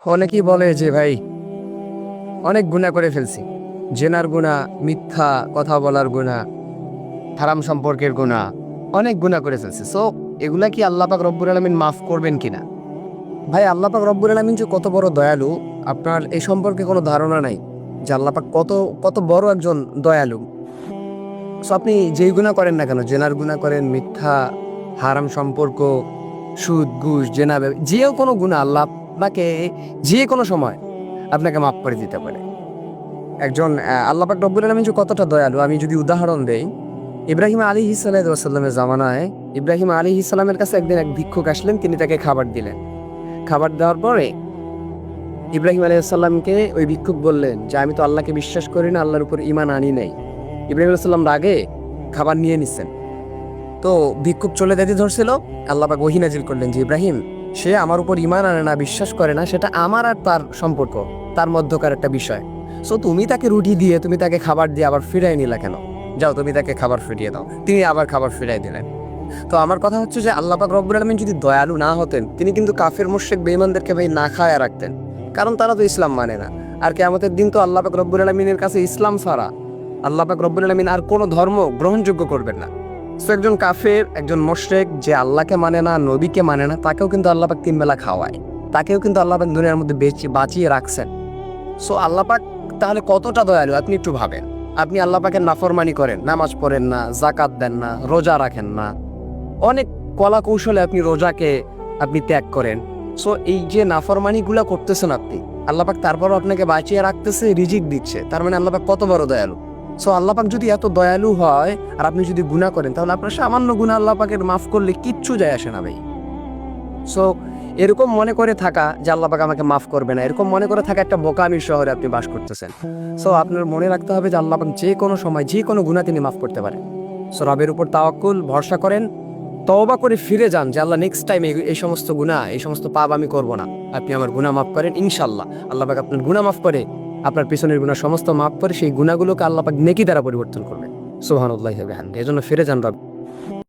অনেকেই বলে যে ভাই অনেক গুনাহ করে ফেলছি। জেনার গুনাহ, মিথ্যা কথা বলার গুনাহ, হারাম সম্পর্কের গুনাহ, অনেক গুনাহ করে ফেলছি। সো এগুলা কি আল্লাহ পাক রব্বুল আলামিন মাফ করবেন কিনা? ভাই আল্লাহ পাক রব্বুল আলামিন যে কত বড় দয়ালু আপনার এই সম্পর্কে কোনো ধারণা নাই। যে আল্লাহ পাক কত কত বড় একজন দয়ালু। সো আপনি যেই গুনাহ করেন না কেন, জেনার গুনাহ করেন, মিথ্যা, হারাম সম্পর্ক, সুদ, ঘুষ, জেনা, যেও কোনো গুনাহ আল্লাহ আপনাকে যে কোনো সময় আপনাকে মাফ করে দিতে পারে। একজন আল্লাহ পাক রব্বুল আলামিন যে কতটা দয়ালু আমি যদি উদাহরণ দেই, ইব্রাহিম আলাইহিস সালাতু ওয়াস সালামের জামানায় ইব্রাহিম আলাইহিস সালামের কাছে একদিন এক ভিক্ষুক আসলেন, তিনি তাকে খাবার দিলেন। খাবার দেওয়ার পরে ইব্রাহিম আলাইহিস সালামকে ওই ভিক্ষুক বললেন যে, "আমি তো আল্লাহকে বিশ্বাস করি না, আল্লাহর উপর ঈমান আনি নাই।" ইব্রাহিম আলাইহিস সালাম রাগে খাবার নিয়ে নিছেন। তো ভিক্ষুক চলে যেতে ধরছিল, আল্লাহ পাক ওহী নাজিল করলেন যে, "ইব্রাহিম, সে আমার উপর ঈমান আনে না, বিশ্বাস করে না, সেটা আমার আর তার সম্পর্ক, তার মধ্যকার একটা বিষয়। সো তুমি তাকে রুটি দিয়ে, তুমি তাকে খাবার দিয়ে আবার ফিরাই নিলা কেন? যাও তুমি তাকে খাবার ফিরিয়ে দাও।" তিনি আবার খাবার ফিরাই দিলেন। তো আমার কথা হচ্ছে যে আল্লাহ পাক রব্বুল আলামিন যদি দয়ালু না হতেন, তিনি কিন্তু কাফের মুশরিক বেঈমানদেরকে ভাই না খায়া রাখতেন। কারণ তারা তো ইসলাম মানে না। আর কিয়ামতের দিন তো আল্লাহ পাক রব্বুল আলামিনের কাছে ইসলাম ছাড়া আল্লাহ পাক রব্বুল আলামিন আর কোনো ধর্ম গ্রহণযোগ্য করবেন না। সো একজন কাফের, একজন মুশরিক যে আল্লাহকে মানে না, নবীকে মানে না, তাকেও কিন্তু আল্লাহ পাক তিন বেলা খাওয়ায়। তাকেও কিন্তু আল্লাহ পাক দুনিয়ার মধ্যে বাঁচিয়ে রাখছেন। সো আল্লাহ পাক তাহলে কতটা দয়ালু আপনি একটু ভাবেন। আপনি আল্লাহ পাকের নাফরমানি করেন, নামাজ পড়েন না, যাকাত দেন না, রোজা রাখেন না, অনেক কলা কৌশলে আপনি রোজাকে আপনি ত্যাগ করেন। সো এই যে নাফরমানিগুলা করতেছেন আপনি, আল্লাহ পাক তারপরও আপনাকে বাঁচিয়ে রাখতেছে, রিজিক দিচ্ছে, তার মানে আল্লাহ পাক কত বড় দয়ালু। সো আল্লাহ পাক যদি এত দয়ালু হয় আর আপনি যদি গুনাহ করেন, তাহলে আপনার সামান্য গুনাহ আল্লাহ পাকের মাফ করলে কিচ্ছু যায় আসে না ভাই। সো এরকম মনে করে থাকা যে আল্লাহ পাক আমাকে মাফ করবে না, এরকম মনে করে থাকা একটা বোকামির শহরে আপনি বাস করতেছেন। সো আপনার মনে রাখতে হবে যে আল্লাহ পাক যে কোনো সময় যে কোনো গুনাহ তিনি মাফ করতে পারেন। সো রবের উপর তাওয়াক্কুল, ভরসা করেন, তওবা করে ফিরে যান যে আল্লাহ নেক্সট টাইম এই সমস্ত গুনাহ, এই সমস্ত পাপ আমি করব না। আপনি আমার গুনাহ মাফ করেন, ইনশাআল্লাহ আল্লাহ পাক আপনার গুনাহ মাফ করে, আপনার পিছনের গুনাহ সমস্ত মাফ করে সেই গুনাহগুলোকে আল্লাহ পাক নেকি দ্বারা পরিবর্তন করবেন। সুবহানাল্লাহি ওয়া বিহামদিহি। এজন্য ফিরে যান রব